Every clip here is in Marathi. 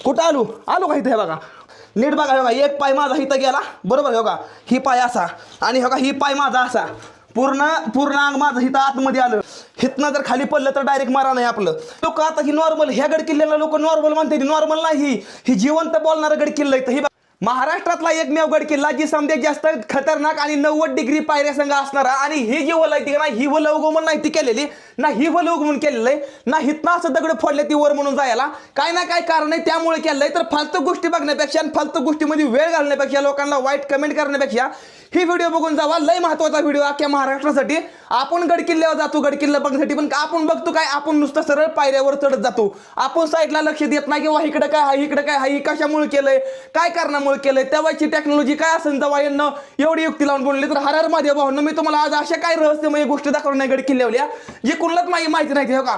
कुठं आलो आलो का इथे बघा नीट बघा बघा एक पाय माझा इथं गेला बरोबर बघा ही पाय असा आणि बघा ही पाय माझा असा पूर्ण पूर्ण अंग माझं इथं आतमध्ये आलं हिथनं जर खाली पडलं तर डायरेक्ट मारा नाही आपलं लोक आता ही नॉर्मल ह्या गड किल्ल्याला लोक नॉर्मल म्हणते नॉर्मल नाही ही जिवंत बोलणारं गड किल्ला इथं ही महाराष्ट्रातला एकमेव गड किल्ला जी समजा जास्त खतरनाक आणि 90 डिग्री पायऱ्या संघ असणारा आणि ही जी वल आहे ती नाही ही वल उगमून नाही ती केलेली ना ही वल उगमून केलेलं आहे ना हिथनं असं दगड फोडले ती वर म्हणून जायला काय ना काय कारण आहे त्यामुळे केलंय तर फालतू गोष्टी बघण्यापेक्षा आणि फालतू गोष्टीमध्ये वेळ घालण्यापेक्षा लोकांना वाईट कमेंट करण्यापेक्षा ही व्हिडिओ बघून जावा लय महत्वाचा व्हिडिओ अख्ख्या महाराष्ट्रासाठी आपण गड किल्ल्यावर जातो गड किल्ला बघण्यासाठी पण आपण बघतो काय आपण नुसतं सरळ पायऱ्यावर चढत जातो आपण साईडला लक्ष देत नाही किंवा इकडे काय आहे इकडे काय आहे कशामुळे केलंय काय कारणामुळे केलंय तेव्हाची टेक्नॉलॉजी काय असेल तेव्हा यांना एवढी युक्ती लावून बोलली तर हर माझ्या भावांना मी तुम्हाला आज अशा काय रहस्यमय गोष्टी दाखवणार नाही गड किल्ल्यावल्या जे कुणालाच माहिती नाही हो का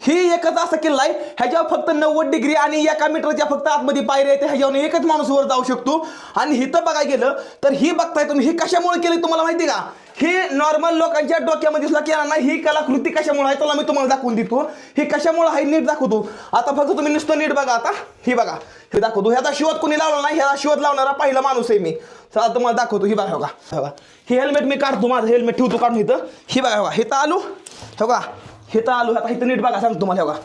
ही एकच असा किल्ला आहे ह्याच्यावर फक्त 90 डिग्री आणि 1 मीटरच्या फक्त आतमध्ये पायऱ्या आहेत ह्याच्यावर एकच माणूस वर जाऊ शकतो आणि हिथं बघायला गेलं तर ही बघताय तुम्ही ही कशामुळे केली तुम्हाला माहिती का ही नॉर्मल लोकांच्या डोक्यामध्ये सुद्धा केला नाही ही कलाकृती कशामुळे आहे तुला मी तुम्हाला दाखवून देतो ही कशामुळे आहे नीट दाखवतो आता फक्त तुम्ही नुसतं नीट बघा आता ही बघा हे दाखवतो ह्याचा शोध कोणी लावला नाही ह्याचा शोध लावणारा पहिला माणूस आहे मी चला तुम्हाला दाखवतो ही बघा बघा ही हेल्मेट मी काढतो माझं हेल्मेट ठेवतो काढून इथं ही बघा हिथं आलो हे बघा हिथं आलो आता इथं नीट बघा सांगतो तुम्हाला बघा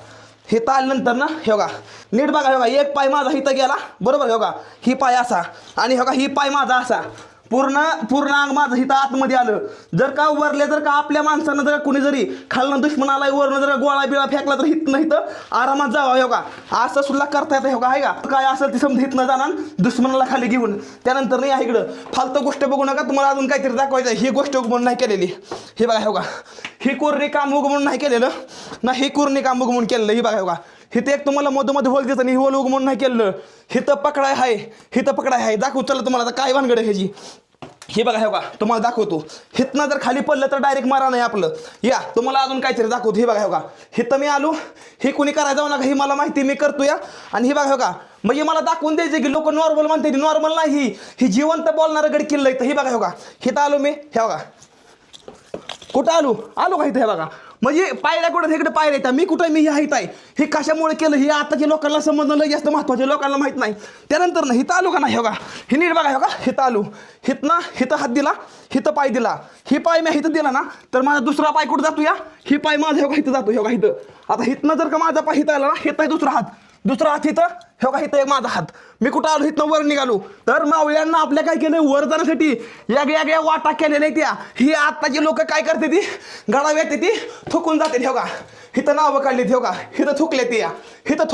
हिथं आल्यानंतर ना हे बघा नीट बघा बघा एक पाय माझा इथं गेला बरोबर बघा ही पाय असा आणि बघा ही पाय माझा असा पूर्ण अंग माझं इथं आतमध्ये आलं जर का वरले जर का आपल्या माणसानं जर कोणी जरी खालनं दुश्मन आलाय वरनं जर गोळा बिळा फेकला तर हिथनं इथं आरामात जावा हो का असं सुद्धा करता येतं हो का आहे का काय असेल ती समजा हिथनं जाणार दुश्मनाला खाली घेऊन त्यानंतर नाही इकडं फालतू गोष्ट बघू नका तुम्हाला अजून काहीतरी दाखवायचं ही गोष्ट उगमून नाही केलेली हे बघा हो का ही कोरणी काम उगमून नाही केलेलं ना ही कोरणी काम उगमून केलेलं ही बघा हो का हिथं एक तुम्हाला मधोमध होल देतं आणि ही होल उगमून नाही केलं हिथं पकडाय आहे दाखवू चला तुम्हाला आता काय भानगड आहे ह्याची हे बघा हे बघा तुम्हाला दाखवतो हिथनं जर खाली पडलं तर डायरेक्ट मारा नाही आपलं या तुम्हाला अजून काहीतरी दाखवतो हे बघा हे बघा हिथं मी आलो हे कोणी करायला जाऊ नका ही मला माहिती मी करतो या आणि हे बघा हे बघा म्हणजे मला दाखवून द्यायचं की लोक नॉर्मल म्हणते नॉर्मल नाही ही जिवंत बोलणारं गड किल्ला आहे हे बघा हे बघा हिथं आलो मी हे बघा कुठं आलो का इथं हे बघा म्हणजे पायऱ्या कुठं इकडे पायऱ्या येतात मी कुठं मी हे आहे हे कशामुळे केलं हे आताच्या लोकांना समजणं लय जास्त महत्त्वाचे लोकांना माहीत नाही त्यानंतर ना हिथं आलो का नाही बघा हे नीट बघा बघा हिथं आलो हिथं हात दिला हिथं पाय दिला ही पाय मी हिथं दिला ना तर माझा दुसरा पाय कुठं जातो या ही पाय माझा हे बघा हिथं जातो हे बघा हिथं आता हिथनं जर का माझा पाय हिथं आला ना हिथं आहे दुसरा हात हिथं हे बघा हिथं एक माझा हात मी कुठं आलो हिथनं वर निघालो तर मावळ्यांना आपल्या काय केलं वर जाण्यासाठी वेगळ्या वाटा केलेल्या त्या ही आत्ताची लोक काय करते ती गडाव्यात ती थुकून जाते हे बघा हिथं नावं काढली हे बघा हिथं थुकले ते या हिथं